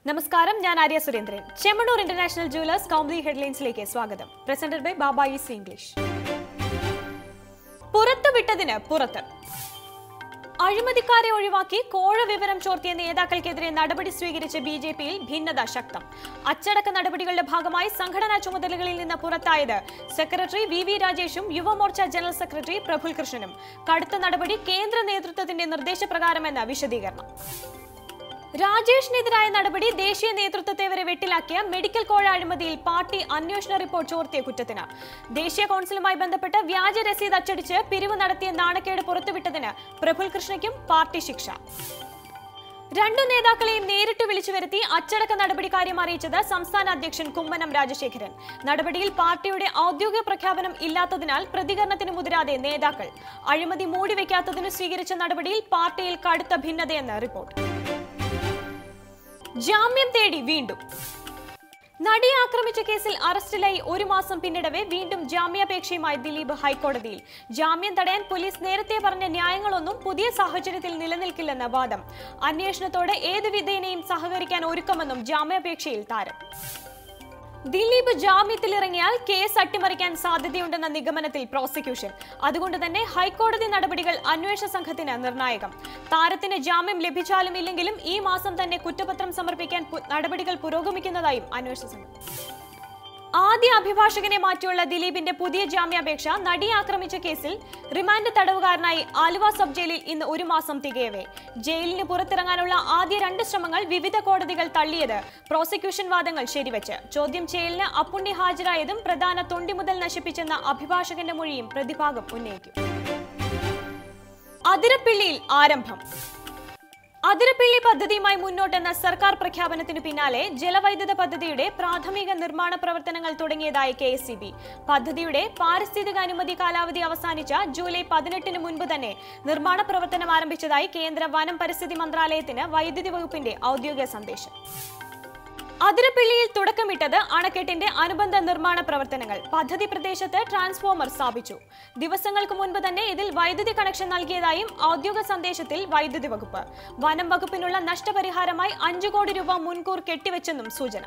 നമസ്കാരം, ഞാൻ Arya Surendran. Chemmanur international jewellers Kaumudi ഹെഡ്ലൈൻസിലേക്ക് സ്വാഗതം. Presented by Baba's English. പുറത്തുവിട്ടതിന് പുറത്ത്. അഴിമതിക്കാരെ ഒഴിവാക്കി കോഴ വിവരം ചോർത്തിയ നേതാക്കൾക്കെതിരെ നടപടി സ്വീകരിച്ച ബിജെപിയിൽ ഭിന്നത ശക്തം. അച്ചടക്ക നടപടികളുടെ ഭാഗമായി സംഘടനാ ചുമതലകളിൽ നിന്ന് പുറത്തായത് സെക്രട്ടറി വി രാജേഷും യുവമോർച്ച ജനറൽ സെക്രട്ടറി പ്രഫുൽ കൃഷ്ണനും. കടുത്ത നടപടി കേന്ദ്ര നേതൃത്വത്തിന്റെ നിർദ്ദേശപ്രകാരമെന്ന വിശദീകരണം. രാജേഷിനെതിരായ നടപടി ദേശീയ നേതൃത്വത്തെ വരെ വെട്ടിലാക്കിയ മെഡിക്കൽ കോഴ അഴിമതിയിൽ പാർട്ടി അന്വേഷണ റിപ്പോർട്ട് ചോർത്തിയ കുറ്റത്തിന്. ദേശീയ കൌൺസിലുമായി ബന്ധപ്പെട്ട് വ്യാജ രസീത് അച്ചടിച്ച് പിരിവ് നടത്തിയ നാണക്കേട് പുറത്തുവിട്ടതിന് പ്രഫുൽ കൃഷ്ണയ്ക്കും പാർട്ടി ശിക്ഷ. രണ്ടു നേതാക്കളെയും നേരിട്ട് വിളിച്ചു വരുത്തി അച്ചടക്ക നടപടി കാര്യം അറിയിച്ചത് സംസ്ഥാന അധ്യക്ഷൻ കുമ്മനം രാജശേഖരൻ. നടപടിയിൽ പാർട്ടിയുടെ ഔദ്യോഗിക പ്രഖ്യാപനം ഇല്ലാത്തതിനാൽ പ്രതികരണത്തിന് മുതിരാതെ നേതാക്കൾ. അഴിമതി മൂടിവെക്കാത്തതിന് സ്വീകരിച്ച നടപടിയിൽ പാർട്ടിയിൽ കടുത്ത ഭിന്നതയെന്ന് റിപ്പോർട്ട്. ജാമ്യം തേടി വീണ്ടും. നടിയെ ആക്രമിച്ച കേസിൽ അറസ്റ്റിലായി ഒരു മാസം പിന്നിടവേ വീണ്ടും ജാമ്യാപേക്ഷയുമായി ദിലീപ് ഹൈക്കോടതിയിൽ. ജാമ്യം തടയാൻ പോലീസ് നേരത്തെ പറഞ്ഞ ന്യായങ്ങളൊന്നും പുതിയ സാഹചര്യത്തിൽ നിലനിൽക്കില്ലെന്ന വാദം. അന്വേഷണത്തോടെ ഏതു വിധേനയും സഹകരിക്കാൻ ഒരുക്കമെന്നും ജാമ്യാപേക്ഷയിൽ താരം. ദിലീപ് ജാമ്യത്തിലിറങ്ങിയാൽ കേസ് അട്ടിമറിക്കാൻ സാധ്യതയുണ്ടെന്ന നിഗമനത്തിൽ പ്രോസിക്യൂഷൻ. അതുകൊണ്ട് തന്നെ ഹൈക്കോടതി നടപടികൾ അന്വേഷണ സംഘത്തിന് നിർണായകം. താരത്തിന് ജാമ്യം ലഭിച്ചാലും ഇല്ലെങ്കിലും ഈ മാസം തന്നെ കുറ്റപത്രം സമർപ്പിക്കാൻ നടപടികൾ പുരോഗമിക്കുന്നതായും അന്വേഷണ സംഘം. ആദ്യ അഭിഭാഷകനെ മാറ്റിയുള്ള ദിലീപിന്റെ പുതിയ ജാമ്യാപേക്ഷ നടിയെ ആക്രമിച്ച കേസിൽ റിമാൻഡ് തടവുകാരനായി ആലുവ സബ് ജയിലിൽ ഇന്ന് ഒരു മാസം തികയവേ. ജയിലിന് പുറത്തിറങ്ങാനുള്ള ആദ്യ 2 ശ്രമങ്ങൾ വിവിധ കോടതികൾ തള്ളിയത് പ്രോസിക്യൂഷൻ വാദങ്ങൾ ശരിവെച്ച്. ചോദ്യം ചെയ്യലിന് അപ്പുണ്ണി ഹാജരായതും പ്രധാന തൊണ്ടി മുതൽ നശിപ്പിച്ചെന്ന അഭിഭാഷകന്റെ മൊഴിയും പ്രതിഭാഗം ഉന്നയിക്കും. അതിരപ്പിള്ളിയിൽ ആരംഭം. അതിരപ്പിള്ളി പദ്ധതിയുമായി മുന്നോട്ടെന്ന സർക്കാർ പ്രഖ്യാപനത്തിന് പിന്നാലെ ജലവൈദ്യുത പദ്ധതിയുടെ പ്രാഥമിക നിർമ്മാണ പ്രവർത്തനങ്ങൾ തുടങ്ങിയതായി KSEB. പദ്ധതിയുടെ പാരിസ്ഥിതിക അനുമതി കാലാവധി അവസാനിച്ച ജൂലൈ 18 മുൻപ് തന്നെ നിർമ്മാണ പ്രവർത്തനം ആരംഭിച്ചതായി കേന്ദ്ര വനം പരിസ്ഥിതി മന്ത്രാലയത്തിന് വൈദ്യുതി വകുപ്പിന്റെ ഔദ്യോഗിക സന്ദേശം. അതിരപ്പിള്ളിയിൽ തുടക്കമിട്ടത് അണക്കെട്ടിന്റെ അനുബന്ധ നിർമ്മാണ പ്രവർത്തനങ്ങൾ. പദ്ധതി പ്രദേശത്ത് ട്രാൻസ്ഫോമർ സ്ഥാപിച്ചു. ദിവസങ്ങൾക്ക് മുൻപ് തന്നെ ഇതിൽ വൈദ്യുതി കണക്ഷൻ നൽകിയതായും ഔദ്യോഗിക സന്ദേശത്തിൽ വൈദ്യുതി വകുപ്പ്. വനം വകുപ്പിനുള്ള നഷ്ടപരിഹാരമായി 5 കോടി രൂപ മുൻകൂർ കെട്ടിവെച്ചെന്നും സൂചന.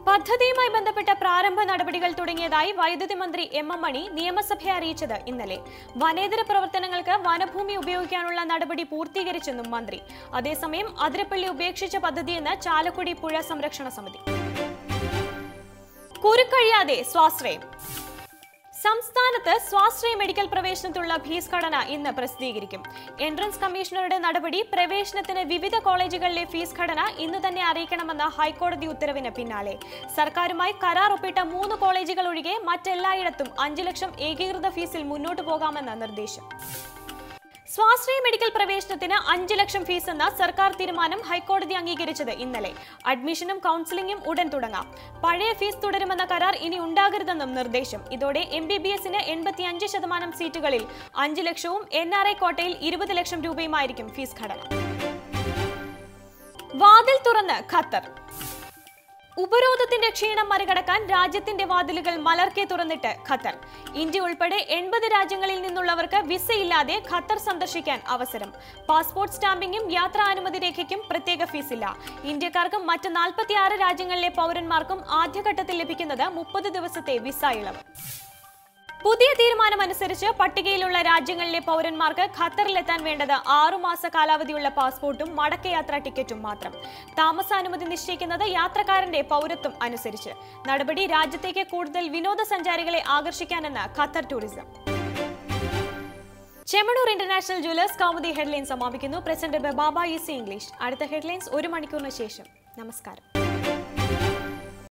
പദ്ധതിയുമായി ബന്ധപ്പെട്ട പ്രാരംഭ നടപടികൾ തുടങ്ങിയതായി വൈദ്യുതി മന്ത്രി M മണി നിയമസഭയെ അറിയിച്ചത് ഇന്നലെ. വനേതര പ്രവർത്തനങ്ങൾക്ക് വനഭൂമി ഉപയോഗിക്കാനുള്ള നടപടി പൂർത്തീകരിച്ചെന്നും മന്ത്രി. അതേസമയം അതിരപ്പള്ളി ഉപേക്ഷിച്ച പദ്ധതിയെന്ന് ചാലക്കുടി പുഴ സംരക്ഷണ സമിതി. കുരുക്കഴിയാതെ സ്വാശ്രയം. സംസ്ഥാനത്ത് സ്വാശ്രയ മെഡിക്കൽ പ്രവേശനത്തിലുള്ള ഫീസ് ഘടന ഇന്ന് പ്രസിദ്ധീകരിക്കും. എൻട്രൻസ് കമ്മീഷണറുടെ നടപടി പ്രവേശനത്തിന് വിവിധ കോളേജുകളിലെ ഫീസ് ഘടന ഇന്ന് തന്നെ അറിയിക്കണമെന്ന ഹൈക്കോടതി ഉത്തരവിന് പിന്നാലെ സർക്കാരുമായി കരാർ ഒപ്പിട്ട 3 കോളേജുകൾ ഒഴികെ മറ്റെല്ലായിടത്തും 5 ലക്ഷം ഏകീകൃത ഫീസിൽ മുന്നോട്ടു പോകാമെന്ന നിർദ്ദേശം. സ്വാശ്രയ മെഡിക്കൽ പ്രവേശനത്തിന് 5 ലക്ഷം ഫീസ് എന്ന സർക്കാർ തീരുമാനം ഹൈക്കോടതി അംഗീകരിച്ചത് ഇന്നലെ. അഡ്മിഷനും കൌൺസിലിംഗും ഉടൻ തുടങ്ങാം. പഴയ ഫീസ് തുടരുമെന്ന കരാർ ഇനി ഉണ്ടാകരുതെന്നും നിർദ്ദേശം. ഇതോടെ MBBSന് 85% സീറ്റുകളിൽ 5 ലക്ഷവും NRI കോട്ടയിൽ 20 ലക്ഷം രൂപയുമായിരിക്കും ഫീസ് ഘടന. വാതിൽ തുറന്ന് ഖത്തർ. ഉപരോധത്തിന്റെ ക്ഷീണം മറികടക്കാൻ രാജ്യത്തിന്റെ വാതിലുകൾ മലർക്കെ തുറന്നിട്ട് ഖത്തർ. ഇന്ത്യ ഉൾപ്പെടെ 80 രാജ്യങ്ങളിൽ നിന്നുള്ളവർക്ക് വിസയില്ലാതെ ഖത്തർ സന്ദർശിക്കാൻ അവസരം. പാസ്പോർട്ട് സ്റ്റാമ്പിംഗും യാത്രാനുമതി രേഖയ്ക്കും പ്രത്യേക ഫീസില്ല. ഇന്ത്യക്കാർക്കും മറ്റ് 46 രാജ്യങ്ങളിലെ പൗരന്മാർക്കും ആദ്യഘട്ടത്തിൽ ലഭിക്കുന്നത് 30 ദിവസത്തെ വിസ ഇളവ്. പുതിയ തീരുമാനമനുസരിച്ച് പട്ടികയിലുള്ള രാജ്യങ്ങളിലെ പൗരന്മാർക്ക് ഖത്തറിലെത്താൻ വേണ്ടത് 6 മാസ കാലാവധിയുള്ള പാസ്പോർട്ടും മടക്കയാത്രാ ടിക്കറ്റും മാത്രം. താമസാനുമതി നിശ്ചയിക്കുന്നത് യാത്രക്കാരന്റെ പൗരത്വം അനുസരിച്ച്. നടപടി രാജ്യത്തേക്ക് കൂടുതൽ വിനോദസഞ്ചാരികളെ ആകർഷിക്കാനെന്ന് Qatar tourism. Chemmanur international jewellers Kaumudi headlines സമാപിക്കുന്നു. Presented by Baba's English. അടുത്ത ഹെഡ്ലൈൻസ് 1 മണിക്കൂറിന് ശേഷം. നമസ്കാരം.